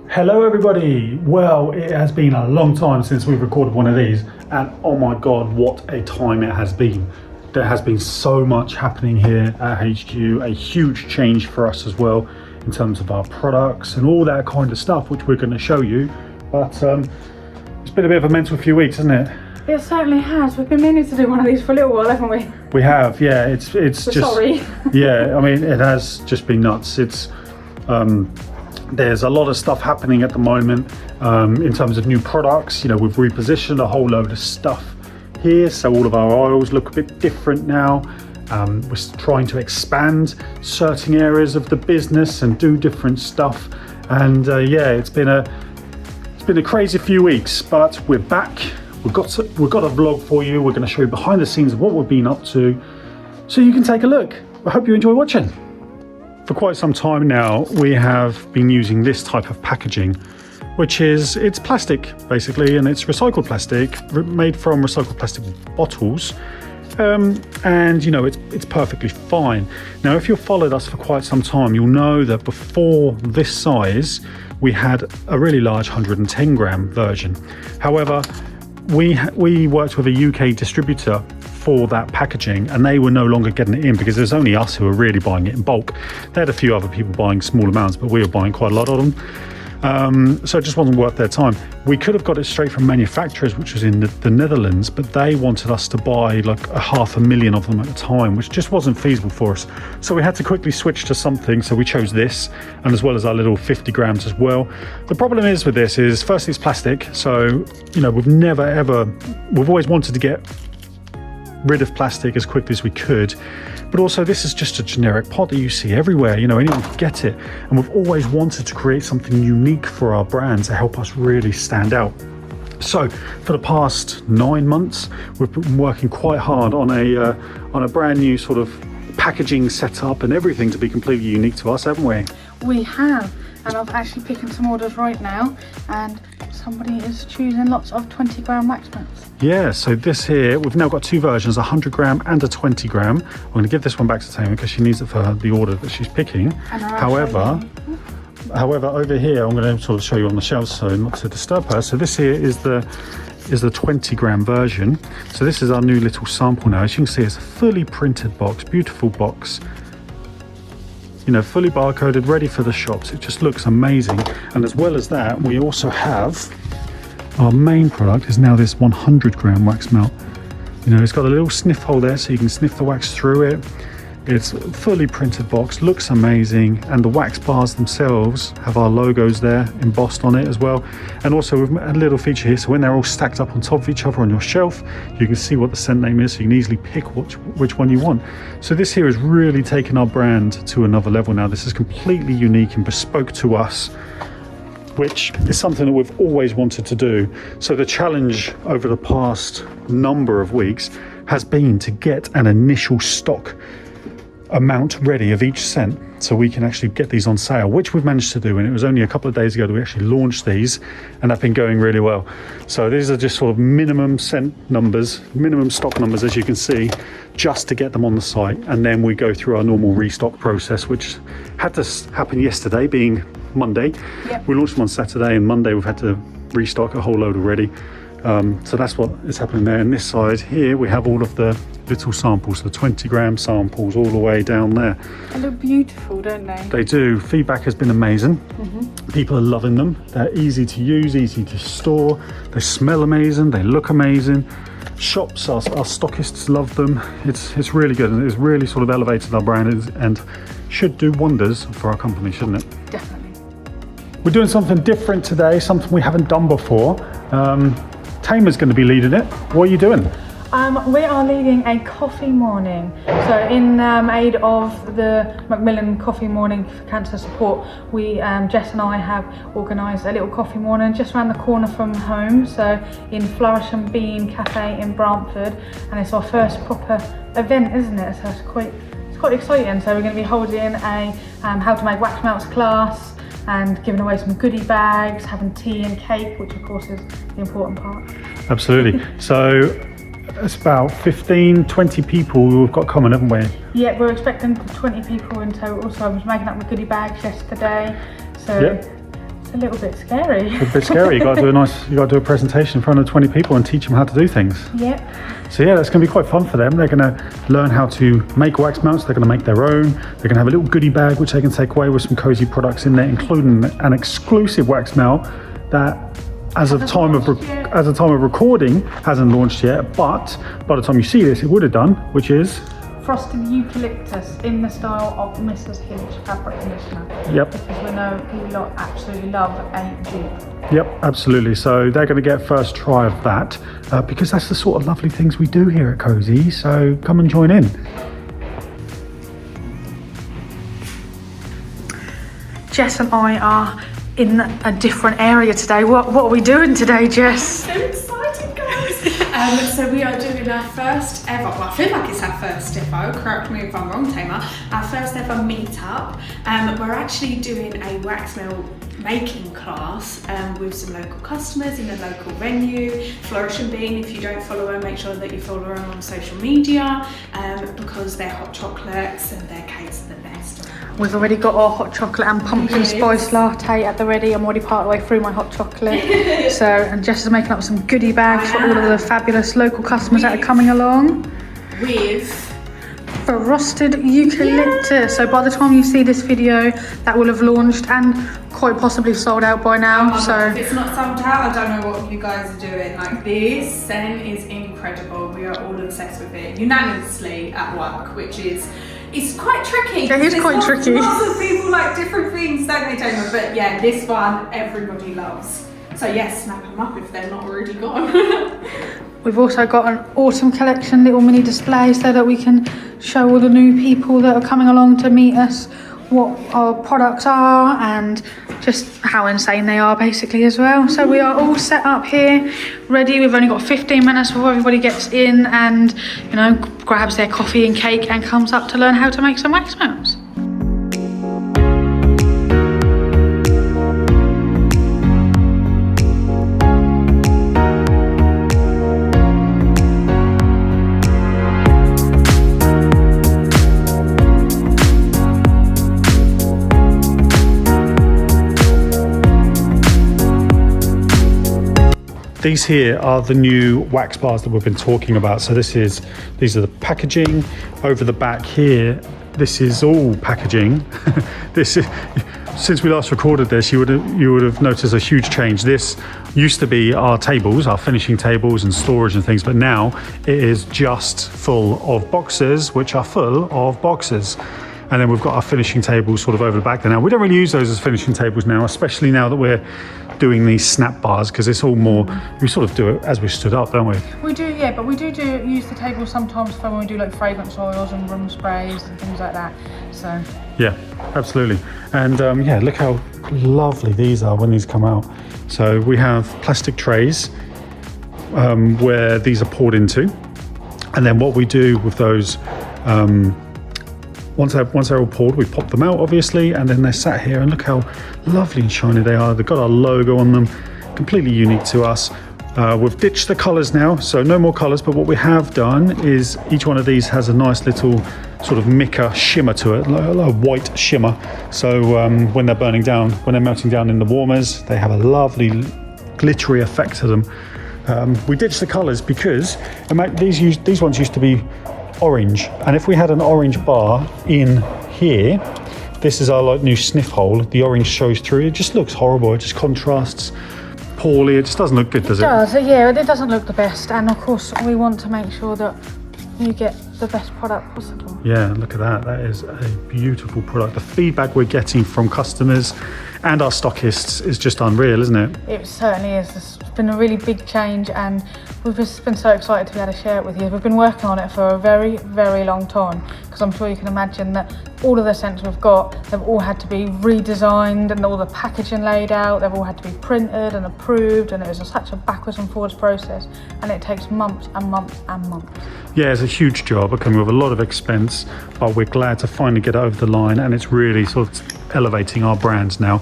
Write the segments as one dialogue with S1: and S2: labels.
S1: Hello everybody! Well, it has been a long time since we've recorded one of these, and oh my god, what a time it has been. There has been so much happening here at HQ, a huge change for us as well in terms of our products and all that kind of stuff, which we're going to show you. But it's been a bit of a mental few weeks, hasn't it?
S2: It certainly has. We've been meaning to do one of these for a little while, haven't we?
S1: We have, yeah. It's just
S2: sorry.
S1: Yeah, I mean, it has just been nuts. It's there's a lot of stuff happening at the moment in terms of new products. You know, we've repositioned a whole load of stuff here, so all of our oils look a bit different now. We're trying to expand certain areas of the business and do different stuff. And yeah, it's been a crazy few weeks, but we're back. We've got a vlog for you. We're going to show you behind the scenes of what we've been up to, so you can take a look. I hope you enjoy watching. For quite some time now, we have been using this type of packaging, which is, it's plastic basically, and it's recycled plastic, made from recycled plastic bottles. And you know, it's perfectly fine. Now, if you've followed us for quite some time, you'll know that before this size, we had a really large 110 gram version. However, we worked with a UK distributor for that packaging, and they were no longer getting it in because there's only us who were really buying it in bulk. They had a few other people buying small amounts, but we were buying quite a lot of them. So it just wasn't worth their time. We could have got it straight from manufacturers, which was in the Netherlands, but they wanted us to buy like 500,000 of them at a time, which just wasn't feasible for us. So we had to quickly switch to something. So we chose this, and as well as our little 50 grams as well. The problem is with this is, firstly, it's plastic. So, you know, we've always wanted to get rid of plastic as quickly as we could, but also this is just a generic pot that you see everywhere. You know, anyone can get it, and we've always wanted to create something unique for our brand to help us really stand out. So for the past 9 months, we've been working quite hard on a brand new sort of packaging setup and everything to be completely unique to us, haven't we? We
S2: have, and I'm actually picking some orders right now, and somebody is choosing lots of 20 gram wax melts.
S1: Yeah, so this here, we've now got two versions, a 100 gram and a 20 gram. I'm going to give this one back to Tamer because she needs it for the order that she's picking. However, over here, I'm going to sort of show you on the shelves so not to disturb her. So this here is the 20 gram version. So this is our new little sample now. As you can see, it's a fully printed box, beautiful box. You know, fully barcoded, ready for the shops. It just looks amazing. And as well as that, we also have our main product is now this 100 gram wax melt. You know, it's got a little sniff hole there so you can sniff the wax through it. It's a fully printed box, looks amazing, and the wax bars themselves have our logos there embossed on it as well. And also we've a little feature here, so when they're all stacked up on top of each other on your shelf, you can see what the scent name is, so you can easily pick which one you want. So this here has really taken our brand to another level now. This is completely unique and bespoke to us, which is something that we've always wanted to do. So the challenge over the past number of weeks has been to get an initial stock amount ready of each scent so we can actually get these on sale, which we've managed to do. And it was only a couple of days ago that we actually launched these, and they've been going really well. So these are just sort of minimum scent numbers, minimum stock numbers, as you can see, just to get them on the site. And then we go through our normal restock process, which had to happen yesterday, being Monday. Yep. We launched them on Saturday, and Monday we've had to restock a whole load already. So that's what is happening there. And this side here, we have all of the little samples, the 20 gram samples all the way down there.
S2: They look beautiful, don't they?
S1: They do. Feedback has been amazing. People are loving them. They're easy to use, easy to store. They smell amazing. They look amazing. Shops, our stockists love them. It's really good, and it's really sort of elevated our brand and should do wonders for our company, shouldn't it?
S2: Definitely.
S1: We're doing something different today, something we haven't done before. Tamer's going to be leading it. What are you doing?
S2: We are leading a coffee morning. So in aid of the Macmillan Coffee Morning for Cancer Support, Jess and I have organised a little coffee morning just around the corner from home, so in Flourish and Bean Cafe in Brantford, and it's our first proper event, isn't it? So it's quite exciting. So we're going to be holding a how to make wax melts class, and giving away some goodie bags, having tea and cake, which of course is the important part.
S1: Absolutely. So it's about 15-20 people we've got coming, haven't we?
S2: Yeah, we're expecting 20 people in total, so I was making up the goodie bags yesterday. So
S1: yep.
S2: It's a little bit scary.
S1: It's a bit scary. You got to do a presentation in front of 20 people and teach them how to do things.
S2: Yep.
S1: So yeah, that's going to be quite fun for them. They're going to learn how to make wax melts. They're going to make their own. They're going to have a little goodie bag which they can take away with some cozy products in there, including an exclusive wax melt that, as of time of recording, hasn't launched yet. But by the time you see this, it would have done, which is
S2: frosted eucalyptus in the style of Mrs. Hinch fabric conditioner.
S1: Yep.
S2: Because we know you lot absolutely love a dupe.
S1: Yep, absolutely. So they're going to get first try of that because that's the sort of lovely things we do here at Cozy. So come and join in.
S2: Jess and I are in a different area today. What are we doing today, Jess?
S3: So excited, guys! So we are doing our first ever, well, I feel like it's our first ever, correct me if I'm wrong, Tamer, our first ever meetup. We're actually doing a wax melt making class with some local customers in a local venue. Flourish and Bean, if you don't follow her, make sure that you follow her on social media because their hot chocolates and their cakes are the best.
S2: We've already got our hot chocolate and pumpkin spice latte at the ready. I'm already part of the way through my hot chocolate. And Jess is making up some goodie bags for all of the fabulous local customers that are coming along.
S3: With
S2: frosted eucalyptus. So by the time you see this video, that will have launched and quite possibly sold out by now. So
S3: if it's not sold out, I don't know what you guys are doing. Like, this scent is incredible. We are all obsessed with it unanimously at work, which is it's quite tricky.
S2: It is quite tricky.
S3: Lots of people like different things, don't they, Tamer? But yeah, this one everybody loves. So yes, snap them up if they're not already gone.
S2: We've also got an autumn collection little mini display so that we can show all the new people that are coming along to meet us what our products are and just how insane they are basically as well. So we are all set up here, ready. We've only got 15 minutes before everybody gets in and, you know, grabs their coffee and cake and comes up to learn how to make some wax melts.
S1: These here are the new wax bars that we've been talking about. So these are the packaging. Over the back here, this is all packaging. This is, since we last recorded this, you would have noticed a huge change. This used to be our tables, our finishing tables and storage and things, but now it is just full of boxes, which are full of boxes. And then we've got our finishing tables sort of over the back there. Now, we don't really use those as finishing tables now, especially now that we're doing these snap bars, because it's all more, we sort of do it as we stood up, don't we?
S2: We do, yeah, but we do use the tables sometimes for when we do like fragrance oils and room sprays and things like that, so.
S1: Yeah, absolutely. And yeah, look how lovely these are when these come out. So we have plastic trays where these are poured into. And then what we do with those, once they're all poured, we pop them out, obviously, and then they're sat here, and look how lovely and shiny they are. They've got our logo on them, completely unique to us. We've ditched the colours now, so no more colours, but what we have done is each one of these has a nice little sort of mica shimmer to it, like a white shimmer. So when they're burning down, when they're melting down in the warmers, they have a lovely glittery effect to them. We ditched the colours because these ones used to be orange, and if we had an orange bar in here, this is our like new sniff hole, the orange shows through. It just looks horrible. It just contrasts poorly. It just doesn't look good, does it?
S2: It does, yeah, it doesn't look the best, and of course we want to make sure that you get the best product possible.
S1: Yeah, look at that. That is a beautiful product. The feedback we're getting from customers and our stockists is just unreal, isn't it?
S2: It certainly is. It's been a really big change, and we've just been so excited to be able to share it with you. We've been working on it for a very, very long time, because I'm sure you can imagine that all of the scents we've got, they've all had to be redesigned and all the packaging laid out. They've all had to be printed and approved, and it was such a backwards and forwards process, and it takes months and months and months.
S1: Yeah, it's a huge job. It comes with a lot of expense, but we're glad to finally get it over the line, and it's really sort of elevating our brands now.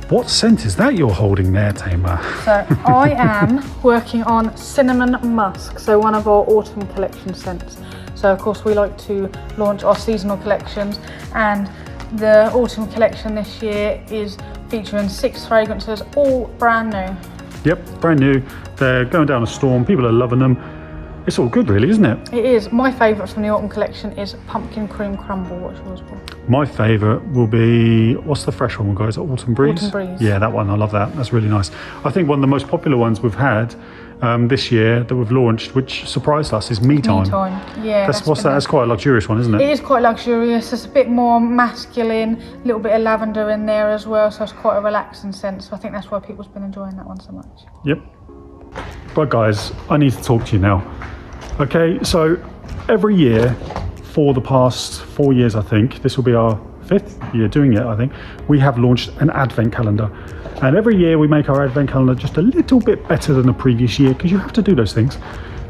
S1: What scent is that you're holding there, Tamer?
S2: So I am working on cinnamon musk, so one of our autumn collection scents. So of course we like to launch our seasonal collections, and the autumn collection this year is featuring 6 fragrances, all brand new.
S1: Yep, brand new. They're going down a storm. People are loving them. It's all good, really, isn't it?
S2: It is. My favourite from the autumn collection is pumpkin cream crumble. What's yours, Paul?
S1: My favourite will be, what's the fresh one, guys? Autumn Breeze?
S2: Autumn Breeze.
S1: Yeah, that one. I love that. That's really nice. I think one of the most popular ones we've had this year that we've launched, which surprised us, is Me Time.
S2: Me Time. Yeah.
S1: What's that? That's quite a luxurious one, isn't it?
S2: It is quite luxurious. It's a bit more masculine, a little bit of lavender in there as well, so it's quite a relaxing scent. So I think that's why people's been enjoying that one so much.
S1: Yep. But guys, I need to talk to you now. Okay, so every year for the past 4 years, I think, this will be our 5th year doing it, I think, we have launched an advent calendar. And every year we make our advent calendar just a little bit better than the previous year, because you have to do those things.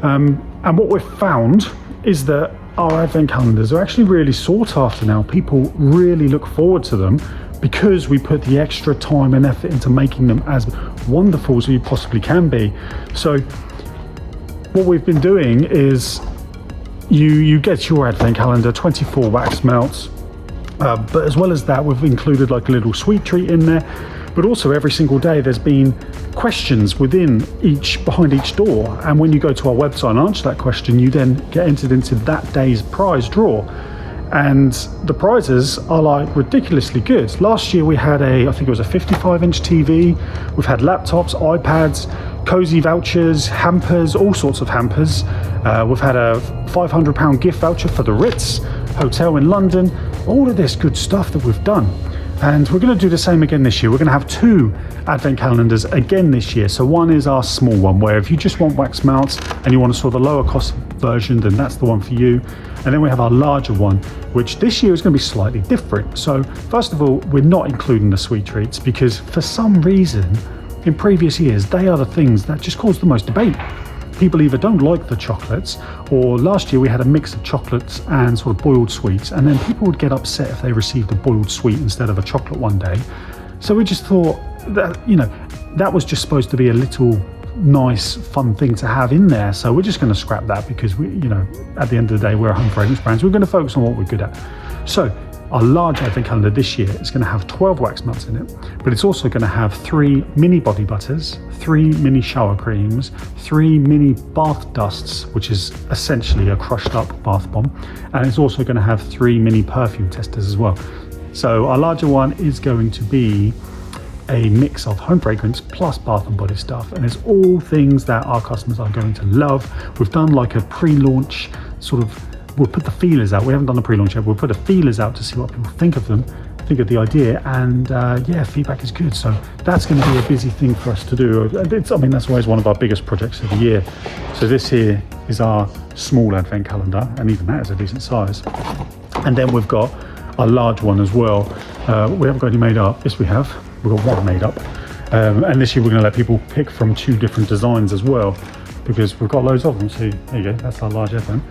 S1: And what we've found is that our advent calendars are actually really sought after now. People really look forward to them because we put the extra time and effort into making them as wonderful as we possibly can be. So what we've been doing is you get your advent calendar, 24 wax melts, but as well as that, we've included like a little sweet treat in there. But also every single day there's been questions behind each door, and when you go to our website and answer that question, you then get entered into that day's prize draw. And the prizes are like ridiculously good. Last year we had I think it was a 55-inch TV. We've had laptops, iPads, cozy vouchers, hampers, all sorts of hampers. We've had a £500 gift voucher for the Ritz Hotel in London. All of this good stuff that we've done. And we're going to do the same again this year. We're going to have 2 advent calendars again this year. So one is our small one, where if you just want wax melts and you want to sort of the lower cost version, then that's the one for you. And then we have our larger one, which this year is going to be slightly different. So first of all, we're not including the sweet treats because for some reason in previous years, they are the things that just cause the most debate. People either don't like the chocolates, or last year we had a mix of chocolates and sort of boiled sweets, and then people would get upset if they received a boiled sweet instead of a chocolate one day. So we just thought that, that was just supposed to be a little nice, fun thing to have in there. So we're just going to scrap that because we, at the end of the day, we're a home fragrance brand. So we're going to focus on what we're good at. So our large advent calendar this year is going to have 12 wax melts in it, but it's also going to have 3 mini body butters, 3 mini shower creams, 3 mini bath dusts, which is essentially a crushed up bath bomb, and it's also going to have 3 mini perfume testers as well. So our larger one is going to be a mix of home fragrance plus bath and body stuff, and it's all things that our customers are going to love. We've done like a pre-launch sort of, we'll put the feelers out. We haven't done the pre-launch yet. We'll put the feelers out to see what people think of them, think of the idea, and feedback is good. So that's going to be a busy thing for us to do. That's always one of our biggest projects of the year. So this here is our small advent calendar, and even that is a decent size. And then we've got a large one as well. We haven't got any made up. Yes, we have. We've got one made up. And this year we're going to let people pick from 2 different designs as well, because we've got loads of them. So there you go, that's our large advent.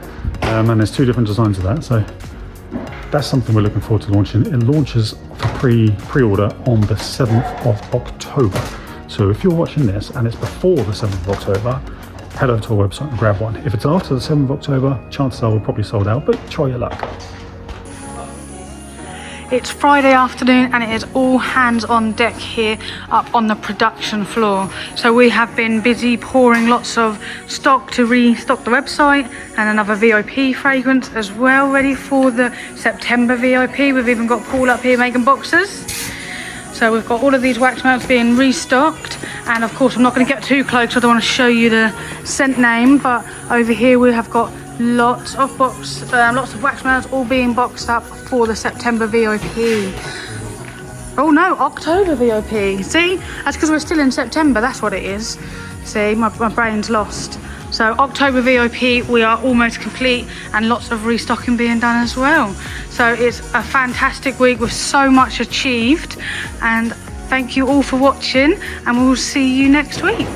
S1: And there's 2 different designs of that. So that's something we're looking forward to launching. It launches for pre-order on the 7th of October. So if you're watching this and it's before the 7th of October, head over to our website and grab one. If it's after the 7th of October, chances are we're probably sold out, but try your luck.
S2: It's Friday afternoon and it is all hands on deck here up on the production floor. So we have been busy pouring lots of stock to restock the website, and another VIP fragrance as well, ready for the September VIP. We've even got Paul up here making boxes. So we've got all of these wax melts being restocked, and of course I'm not going to get too close because I don't want to show you the scent name, but over here we have got lots of wax melts all being boxed up for the September VIP. Oh no, October VIP. See, that's because we're still in September, that's what it is. See, my brain's lost. So October VIP, we are almost complete, and lots of restocking being done as well. So it's a fantastic week with so much achieved, and thank you all for watching, and we'll see you next week.